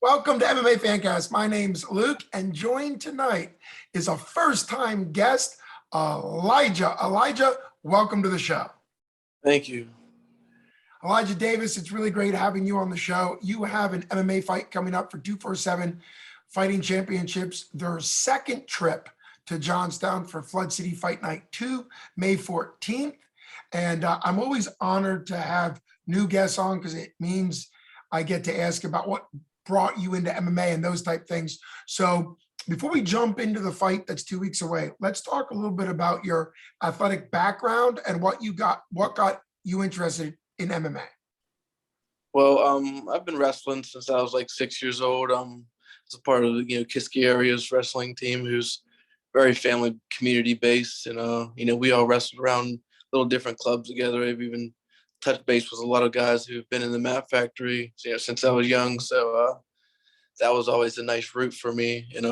Welcome to MMA Fancast. My name's Luke, and joined tonight is a first-time guest, Elijah. Elijah, welcome to the show. Thank you. Elijah Davis, it's really great having you on the show. You have an MMA fight coming up for 247 Fighting Championships, their second trip to Johnstown for Flood City Fight Night 2, May 14th. And I'm always honored to have new guests on because it means I get to ask about what brought you into MMA and those type things. So before we jump into the fight that's 2 weeks away, let's talk a little bit about your athletic background and what got you interested in MMA. Well, I've been wrestling since I was like 6 years old. As a part of the Kiski area's wrestling team, who's very family community based, and we all wrestled around little different clubs together. I've even touched base with a lot of guys who've been in the Mat Factory, since I was young. So that was always a nice route for me. And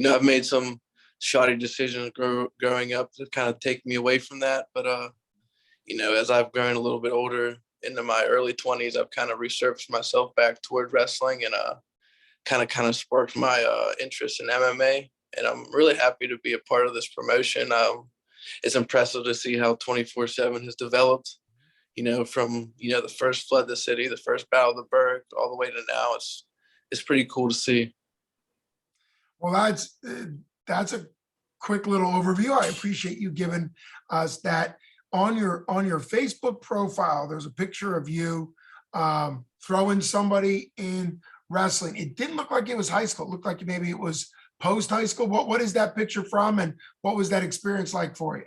I've made some shoddy decisions growing up to kind of take me away from that. But as I've grown a little bit older into my early 20s, I've kind of resurfaced myself back toward wrestling and kind of sparked my interest in MMA. And I'm really happy to be a part of this promotion. It's impressive to see how 24/7 has developed, from, the first Flood the City, the first Battle of the Berg, all the way to now. It's pretty cool to see. Well, that's a quick little overview. I appreciate you giving us that. On your Facebook profile, there's a picture of you throwing somebody in wrestling. It didn't look like it was high school. It looked like maybe it was post high school. What is that picture from, and what was that experience like for you?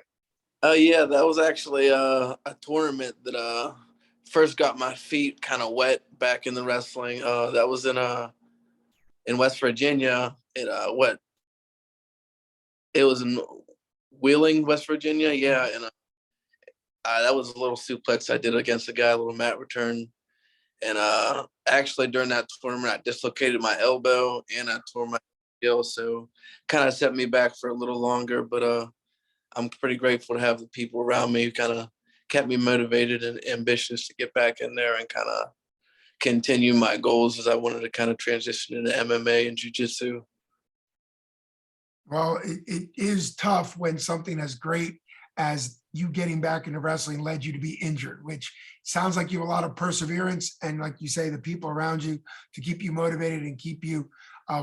Yeah, that was actually a tournament that first got my feet kind of wet back in the wrestling. That was in West Virginia. It was in Wheeling, West Virginia. Yeah, and that was a little suplex I did against a guy, a little mat return. And actually during that tournament, I dislocated my elbow and I tore my heel, so kind of set me back for a little longer. But I'm pretty grateful to have the people around me who kind of kept me motivated and ambitious to get back in there and kind of continue my goals, as I wanted to kind of transition into MMA and jiu-jitsu. Well, it is tough when something as great as you getting back into wrestling led you to be injured, which sounds like you have a lot of perseverance and, like you say, the people around you to keep you motivated and keep you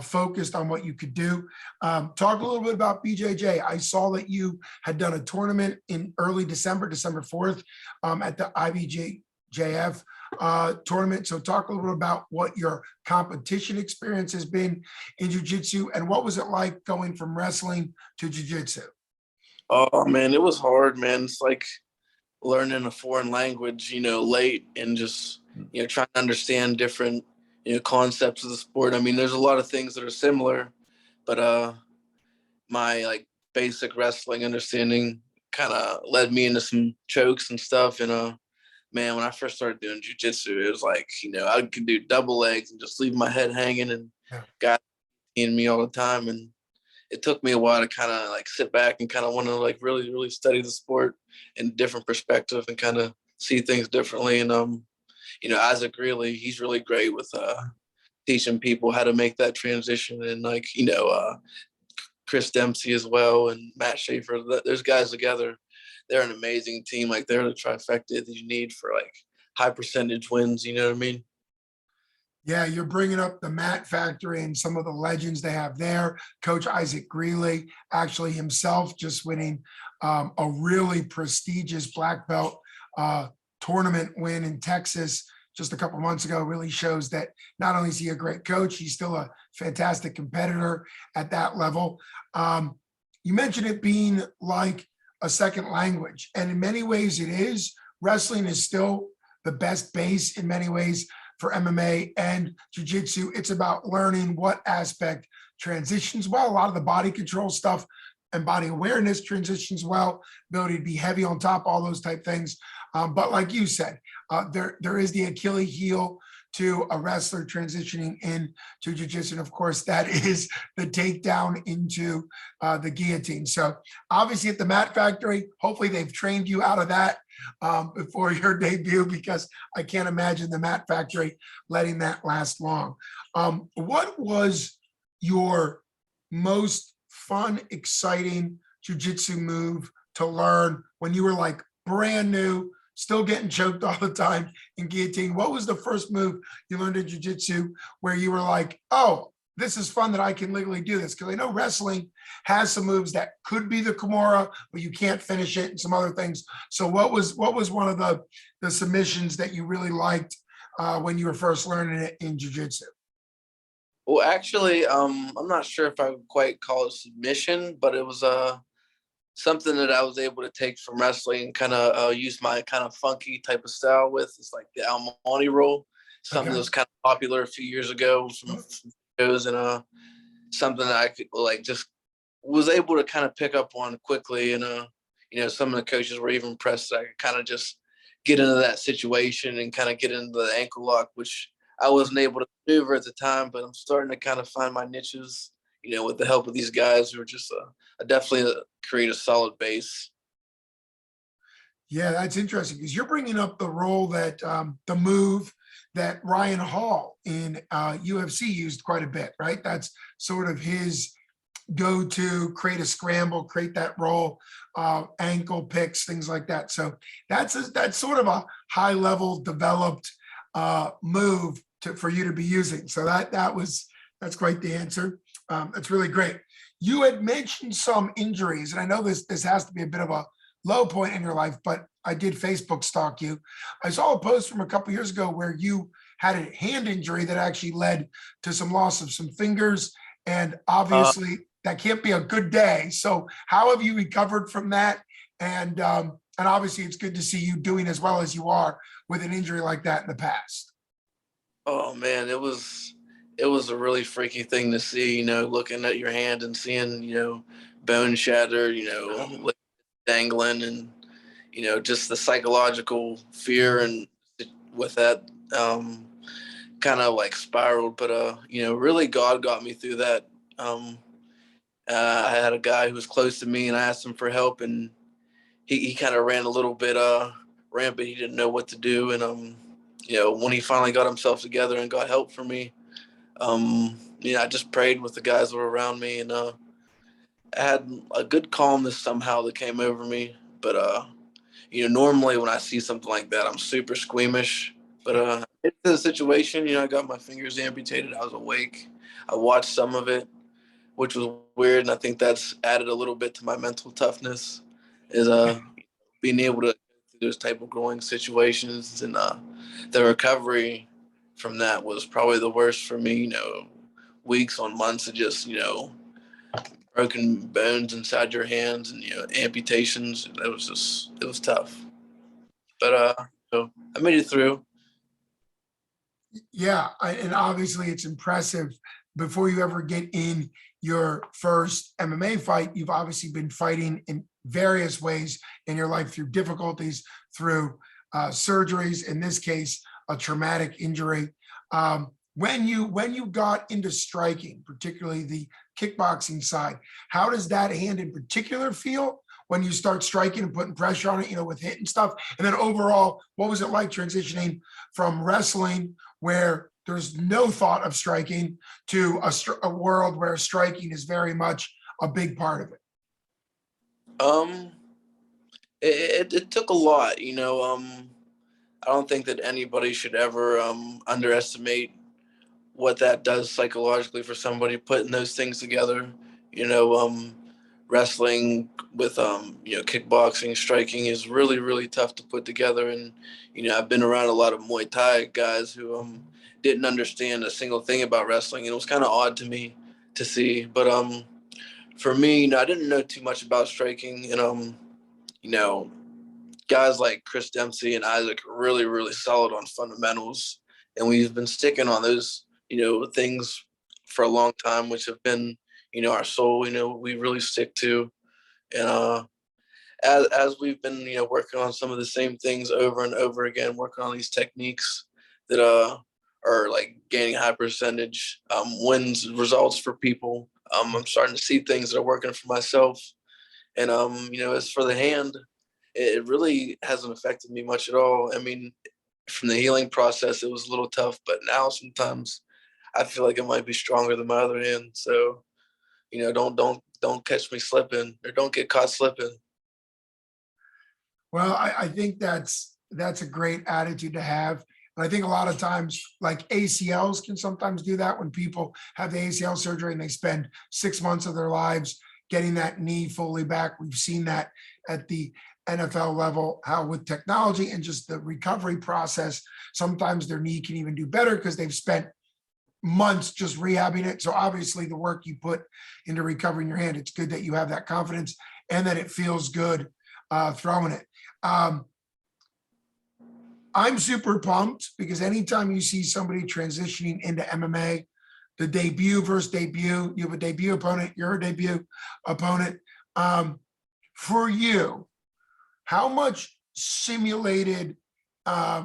focused on what you could do. Talk a little bit about BJJ. I saw that you had done a tournament in early December 4th, at the IBJJF tournament. So talk a little bit about what your competition experience has been in jiu-jitsu and what was it like going from wrestling to jiu-jitsu? Oh man, it was hard, man. It's like learning a foreign language, late, and just, trying to understand different, concepts of the sport. I mean, there's a lot of things that are similar, but my like basic wrestling understanding kind of led me into some chokes and stuff. And man, when I first started doing jiu-jitsu, it was like, I could do double legs and just leave my head hanging, and guys in me all the time. And it took me a while to kind of like sit back and kind of want to like really, really study the sport in a different perspective and kind of see things differently. And, Isaac Greeley, he's really great with teaching people how to make that transition. And like, Chris Dempsey as well, and Matt Schaefer, there's guys together. They're an amazing team. Like, they're the trifecta that you need for like high percentage wins. You know what I mean? Yeah, you're bringing up the Mat Factory and some of the legends they have there. Coach Isaac Greeley, actually himself, just winning a really prestigious black belt tournament win in Texas just a couple months ago. Really shows that not only is he a great coach, he's still a fantastic competitor at that level. You mentioned it being like a second language, and in many ways it is. Wrestling is still the best base in many ways for MMA and jiu-jitsu. It's about learning what aspect transitions well. A lot of the body control stuff and body awareness transitions well, ability to be heavy on top, all those type things. But like you said, there is the Achilles heel to a wrestler transitioning into jiu-jitsu. And of course, that is the takedown into the guillotine. So obviously at the Mat Factory, hopefully they've trained you out of that before your debut, because I can't imagine the Mat Factory letting that last long. What was your most fun, exciting jujitsu move to learn when you were like brand new, still getting choked all the time in guillotine? What was the first move you learned in jujitsu where you were like, oh, this is fun that I can legally do this? Because I know wrestling has some moves that could be the Kimura, but you can't finish it, and some other things. So what was one of the submissions that you really liked when you were first learning it in jujitsu? Well, actually, I'm not sure if I would quite call it submission, but it was something that I was able to take from wrestling and kind of use my kind of funky type of style with. It's like the Almani roll, something that Okay. was kind of popular a few years ago from shows, and something that I could like just was able to kind of pick up on quickly. And some of the coaches were even impressed that I could kind of just get into that situation and kind of get into the ankle lock, which I wasn't able to maneuver at the time, but I'm starting to kind of find my niches, with the help of these guys who are just definitely create a solid base. Yeah, that's interesting because you're bringing up the role that the move that Ryan Hall in UFC used quite a bit, right? That's sort of his go to, create a scramble, create that roll, ankle picks, things like that. So that's sort of a high level developed move for you to be using. So that's quite the answer. That's really great. You had mentioned some injuries, and I know this has to be a bit of a low point in your life, but I did Facebook stalk you. I saw a post from a couple years ago where you had a hand injury that actually led to some loss of some fingers, and Uh, obviously that can't be a good day. So how have you recovered from that? And obviously it's good to see you doing as well as you are with an injury like that in the past. oh man, it was a really freaky thing to see, looking at your hand and seeing, bone shatter, like dangling, and just the psychological fear and with that kind of like spiraled. But really God got me through that. Um, I had a guy who was close to me, and I asked him for help, and he kind of ran a little bit rampant. He didn't know what to do, and when he finally got himself together and got help for me, I just prayed with the guys that were around me, and I had a good calmness somehow that came over me. But normally when I see something like that, I'm super squeamish. But into the situation, I got my fingers amputated. I was awake. I watched some of it, which was weird, and I think that's added a little bit to my mental toughness. Is being able to go through those type of growing situations, and the recovery from that was probably the worst for me. Weeks on months of just broken bones inside your hands and amputations. It was tough, but so I made it through. Yeah, and obviously it's impressive. Before you ever get in your first MMA fight, you've obviously been fighting in various ways in your life through difficulties, through surgeries, in this case, a traumatic injury. When you got into striking, particularly the kickboxing side, how does that hand in particular feel when you start striking and putting pressure on it, with hit and stuff? And then overall, what was it like transitioning from wrestling, where there's no thought of striking, to a world where striking is very much a big part of it? Um, it took a lot. I don't think that anybody should ever underestimate what that does psychologically for somebody putting those things together. You know, um, Wrestling with kickboxing, striking is really really tough to put together. And I've been around a lot of Muay Thai guys who didn't understand a single thing about wrestling, and it was kind of odd to me to see. But for me, I didn't know too much about striking, and you know, guys like Chris Dempsey and Isaac are really, really solid on fundamentals. And we've been sticking on those, things for a long time, which have been, our soul, we really stick to. And as we've been, working on some of the same things over and over again, working on these techniques that are like gaining high percentage wins results for people. I'm starting to see things that are working for myself. And as for the hand, it really hasn't affected me much at all. I mean, from the healing process, it was a little tough, but now sometimes I feel like it might be stronger than my other hand. So, don't catch me slipping or don't get caught slipping. Well, I think that's a great attitude to have. And I think a lot of times, like ACLs can sometimes do that when people have the ACL surgery and they spend 6 months of their lives getting that knee fully back. We've seen that at the NFL level, how with technology and just the recovery process, sometimes their knee can even do better because they've spent months just rehabbing it. So obviously the work you put into recovering your hand, it's good that you have that confidence and that it feels good throwing it. Um, I'm super pumped because anytime you see somebody transitioning into MMA, the debut versus debut, you have a debut opponent, you're a debut opponent. For you, how much simulated,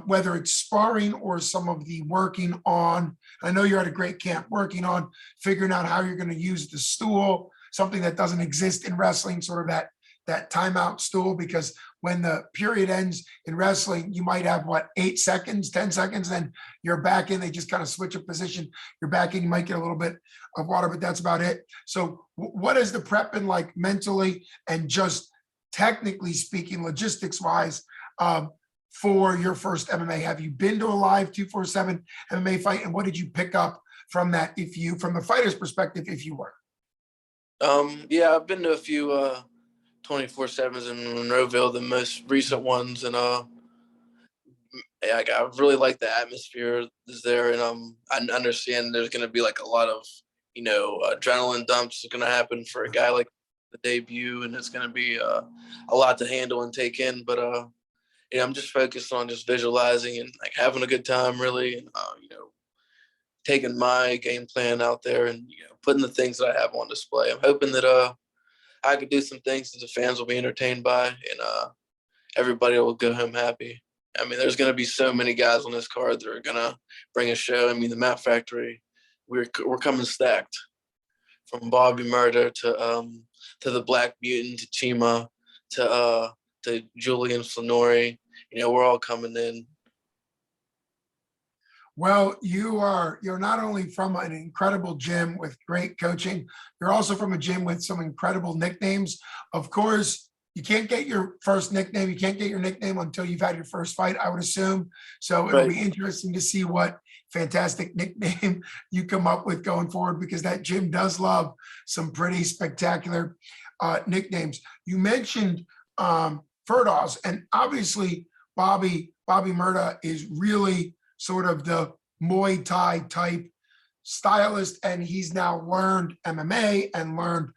whether it's sparring or some of the working on, I know you're at a great camp working on figuring out how you're going to use the stool, something that doesn't exist in wrestling, sort of that timeout stool, because when the period ends in wrestling, you might have 8 seconds, 10 seconds, then you're back in. They just kind of switch a position. You're back in, you might get a little bit of water, but that's about it. So what has the prep been like mentally and just technically speaking, logistics wise, for your first MMA? Have you been to a live 247 MMA fight? And what did you pick up from that, from the fighter's perspective, if you were? Yeah, I've been to a few 24/7s in Monroeville, the most recent ones, and yeah, I really like the atmosphere is there, and I understand there's going to be like a lot of adrenaline dumps going to happen for a guy like the debut, and it's going to be a lot to handle and take in. But I'm just focused on just visualizing and like having a good time, really, and taking my game plan out there and putting the things that I have on display. I'm hoping that I could do some things that the fans will be entertained by, and everybody will go home happy. I mean, there's going to be so many guys on this card that are going to bring a show. I mean, the Map Factory, we're coming stacked, from Bobby Murder to the Black Mutant to Chima to Julian Flanori. We're all coming in. Well, you're not only from an incredible gym with great coaching, you're also from a gym with some incredible nicknames. Of course, you can't get your first nickname. You can't get your nickname until you've had your first fight, I would assume. So it'll Right. be interesting to see what fantastic nickname you come up with going forward, because that gym does love some pretty spectacular nicknames. You mentioned Ferdoz, and obviously Bobby Murda is really sort of the Muay Thai type stylist, and he's now learned MMA and learned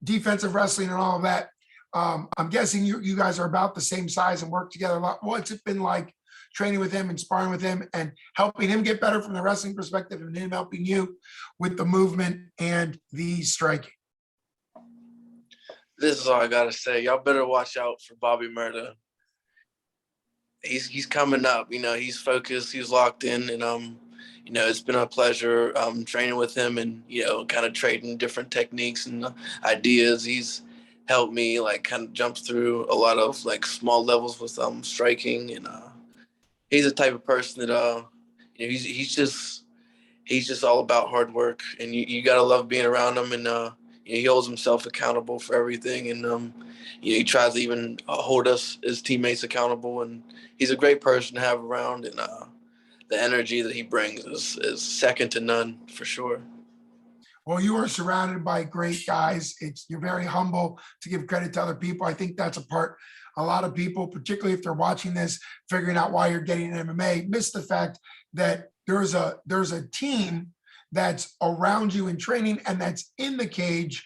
defensive wrestling and all of that. I'm guessing you guys are about the same size and work together a lot. What's it been like training with him and sparring with him and helping him get better from the wrestling perspective and him helping you with the movement and the striking? This is all I gotta say. Y'all better watch out for Bobby Murda. He's coming up. He's focused. He's locked in, and it's been a pleasure training with him and kind of trading different techniques and ideas. He's helped me like kind of jump through a lot of like small levels with striking, and he's the type of person that he's just all about hard work, and you gotta love being around him, and he holds himself accountable for everything, and he tries to even hold us as teammates accountable, and he's a great person to have around, and the energy that he brings is second to none for sure. Well, you are surrounded by great guys. You're very humble to give credit to other people. I think that's a part a lot of people, particularly if they're watching this, figuring out why you're getting an MMA, miss the fact that there's a team that's around you in training and that's in the cage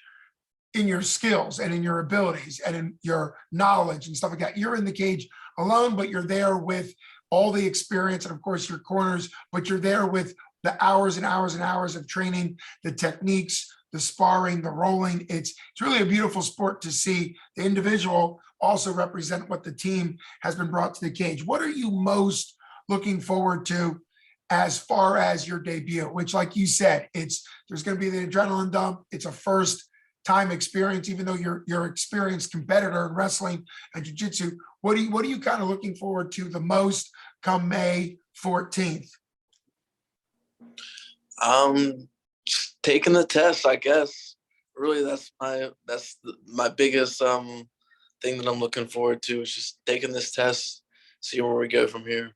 in your skills and in your abilities and in your knowledge and stuff like that. You're in the cage alone, but you're there with all the experience and of course your corners, but you're there with the hours and hours and hours of training, the techniques, the sparring, the rolling. It's really a beautiful sport to see the individual also represent what the team has been brought to the cage. What are you most looking forward to as far as your debut, which like you said, there's going to be the adrenaline dump. It's a first time experience, even though you're experienced competitor in wrestling and jiu-jitsu, what are you kind of looking forward to the most come May 14th? Just taking the test, I guess. Really, my biggest thing that I'm looking forward to is just taking this test, see where we go from here.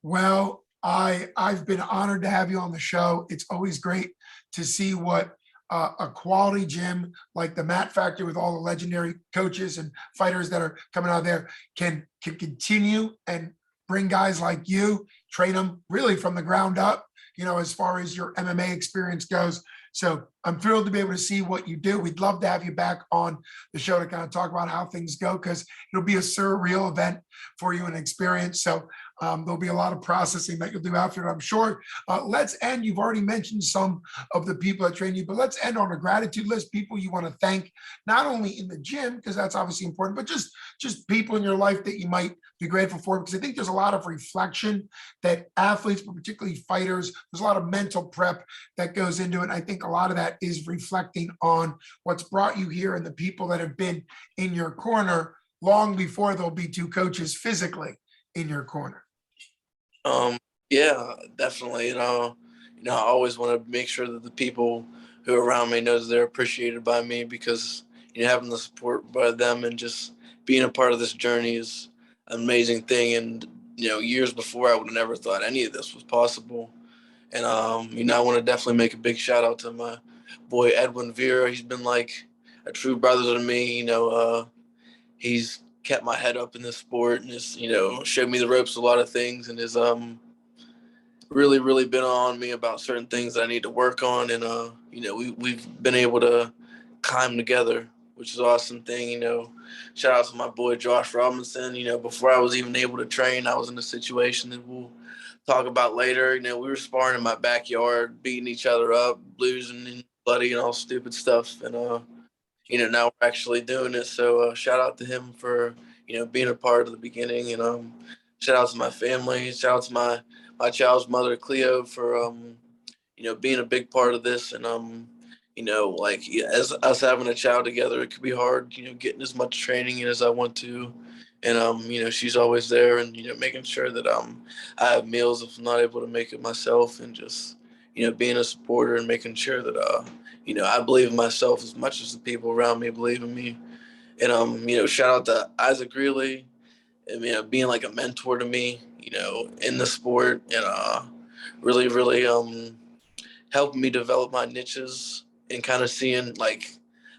Well, I've been honored to have you on the show. It's always great to see what a quality gym like the Mat Factory with all the legendary coaches and fighters that are coming out there can continue and bring guys like you, train them really from the ground up, as far as your MMA experience goes. So I'm thrilled to be able to see what you do. We'd love to have you back on the show to kind of talk about how things go, because it'll be a surreal event for you and experience. So there'll be a lot of processing that you'll do after it, I'm sure. Let's end. You've already mentioned some of the people that train you, but let's end on a gratitude list. People you want to thank, not only in the gym, because that's obviously important, but just people in your life that you might be grateful for. Because I think there's a lot of reflection that athletes, but particularly fighters, there's a lot of mental prep that goes into it. And I think a lot of that is reflecting on what's brought you here and the people that have been in your corner long before there'll be two coaches physically in your corner. Yeah, definitely. I always want to make sure that the people who are around me knows they're appreciated by me, because having the support by them and just being a part of this journey is an amazing thing. And years before, I would have never thought any of this was possible. And I want to definitely make a big shout out to my boy Edwin Vera. He's been like a true brother to me. He's kept my head up in this sport and just showed me the ropes a lot of things, and is really, really been on me about certain things that I need to work on. And, we've been able to climb together, which is an awesome thing. Shout out to my boy, Josh Robinson. Before I was even able to train, I was in a situation that we'll talk about later. We were sparring in my backyard, beating each other up, losing and bloody and all stupid stuff. And, now we're actually doing it. So shout out to him for, being a part of the beginning. And shout out to my family. Shout out to my child's mother, Cleo, for, being a big part of this. And, as us having a child together, it could be hard, getting as much training in as I want to. And, she's always there, and, making sure that I have meals if I'm not able to make it myself, and just, being a supporter and making sure that, I believe in myself as much as the people around me believe in me. And, shout out to Isaac Greeley, and, being like a mentor to me, in the sport, and really, really helping me develop my niches, and kind of seeing like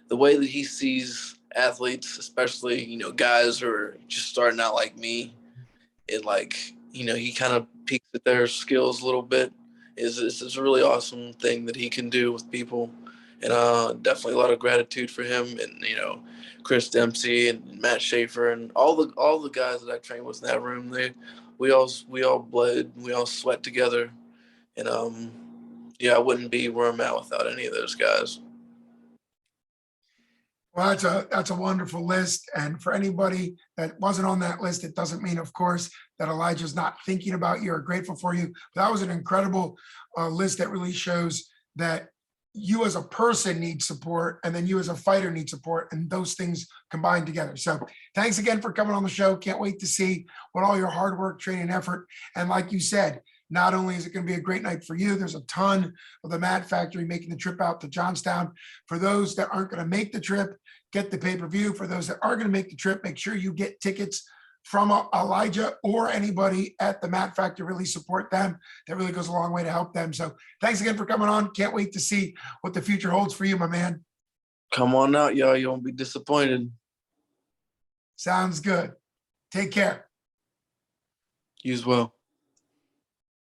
the way that he sees athletes, especially, guys who are just starting out like me. It like, he kind of peeks at their skills a little bit. Is a really awesome thing that he can do with people. And definitely a lot of gratitude for him, and Chris Dempsey and Matt Schaefer and all the guys that I trained with in that room. We all bled, we all sweat together. And yeah, I wouldn't be where I'm at without any of those guys. Well, that's a wonderful list. And for anybody that wasn't on that list, it doesn't mean, of course, that Elijah's not thinking about you or grateful for you. But that was an incredible list that really shows that you as a person need support, and then you as a fighter need support, and those things combined together. So thanks again for coming on the show. Can't wait to see what all your hard work, training, effort, and like you said, not only is it going to be a great night for you, there's a ton of the Mat Factory making the trip out to Johnstown. For those that aren't going to make the trip, get the pay-per-view. For those that are going to make the trip, make sure you get tickets from Elijah or anybody at the Mat Factory. Really support them. That really goes a long way to help them. So thanks again for coming on. Can't wait to see what the future holds for you, my man. Come on out, y'all. You won't be disappointed. Sounds good. Take care. You as well.